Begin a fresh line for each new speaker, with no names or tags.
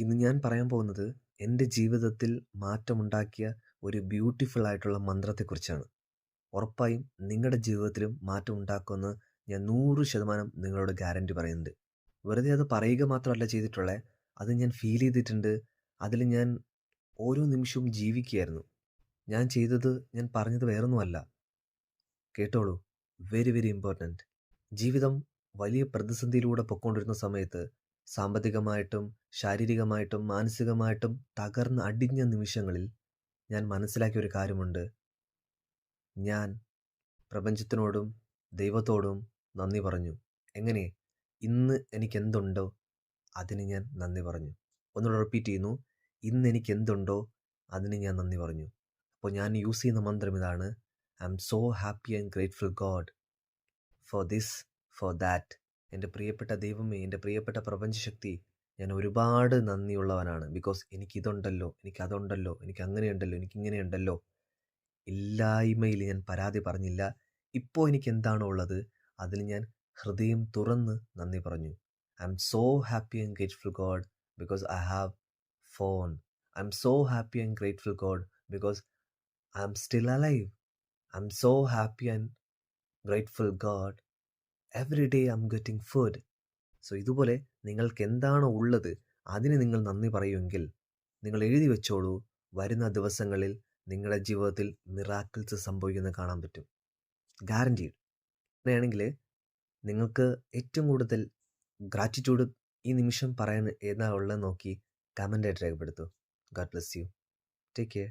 ഇന്ന് ഞാൻ പറയാൻ പോകുന്നത് എൻ്റെ ജീവിതത്തിൽ മാറ്റമുണ്ടാക്കിയ ഒരു ബ്യൂട്ടിഫുൾ ആയിട്ടുള്ള മന്ത്രത്തെക്കുറിച്ചാണ്. ഉറപ്പായും നിങ്ങളുടെ ജീവിതത്തിലും മാറ്റം ഉണ്ടാക്കുമെന്ന് ഞാൻ 100% നിങ്ങളോട് ഗ്യാരണ്ടി പറയുന്നുണ്ട്. വെറുതെ അത് പറയുക മാത്രമല്ല ചെയ്തിട്ടുള്ളത്, അത് ഞാൻ ഫീൽ ചെയ്തിട്ടുണ്ട്. അതിൽ ഞാൻ ഓരോ നിമിഷവും ജീവിക്കുകയായിരുന്നു. ഞാൻ പറഞ്ഞത് വേറൊന്നുമല്ല. കേട്ടോളൂ. Very very important. ജീവിതം വലിയ പ്രതിസന്ധിയിലൂടെ പൊയ്ക്കൊണ്ടിരുന്ന സമയത്ത് സാമ്പത്തികമായിട്ടും ശാരീരികമായിട്ടും മാനസികമായിട്ടും തകർന്ന് അടിഞ്ഞ നിമിഷങ്ങളിൽ ഞാൻ മനസ്സിലാക്കിയ ഒരു കാര്യമുണ്ട്. ഞാൻ പ്രപഞ്ചത്തിനോടും ദൈവത്തോടും നന്ദി പറഞ്ഞു. എങ്ങനെ? ഇന്ന് എനിക്കെന്തുണ്ടോ അതിന് ഞാൻ നന്ദി പറഞ്ഞു. ഒന്നുകൂടെ റിപ്പീറ്റ് ചെയ്യുന്നു. ഇന്ന് എനിക്കെന്തുണ്ടോ അതിന് ഞാൻ നന്ദി പറഞ്ഞു. അപ്പോൾ ഞാൻ യൂസ് ചെയ്യുന്ന മന്ത്രം ഇതാണ്: I am so happy and grateful God for this, for that. എൻ്റെ പ്രിയപ്പെട്ട ദൈവമേ, എൻ്റെ പ്രിയപ്പെട്ട പ്രപഞ്ചശക്തി, ഞാൻ ഒരുപാട് നന്ദിയുള്ളവനാണ്. ബിക്കോസ് എനിക്കിതുണ്ടല്ലോ, എനിക്കതുണ്ടല്ലോ, എനിക്കങ്ങനെയുണ്ടല്ലോ, എനിക്കിങ്ങനെയുണ്ടല്ലോ. ഇല്ലായ്മയിൽ ഞാൻ പരാതി പറഞ്ഞില്ല. ഇപ്പോൾ എനിക്ക് എന്താണോ ഉള്ളത് അതിന് ഞാൻ ഹൃദയം തുറന്ന് നന്ദി പറഞ്ഞു. I M so happy and grateful God because I have phone. I M so happy and grateful God because I am still alive. I M so happy and grateful God every day I am getting food. So ഇതുപോലെ നിങ്ങൾക്ക് എന്താണോ ഉള്ളത് അതിന് നിങ്ങൾ നന്ദി പറയുമെങ്കിൽ നിങ്ങൾ എഴുതി വെച്ചോളൂ, വരുന്ന ദിവസങ്ങളിൽ നിങ്ങളുടെ ജീവിതത്തിൽ മിറാക്കിൾസ് സംഭവിക്കുന്നത് കാണാൻ പറ്റും. ഗ്യാരൻറ്റീഡ്. അങ്ങനെയാണെങ്കിൽ നിങ്ങൾക്ക് ഏറ്റവും കൂടുതൽ ഗ്രാറ്റിറ്റ്യൂഡ് ഈ നിമിഷം പറയാൻ ഏതാ ഉള്ളത് നോക്കി കമൻ്റായിട്ട് രേഖപ്പെടുത്തൂ. God bless you. Take care.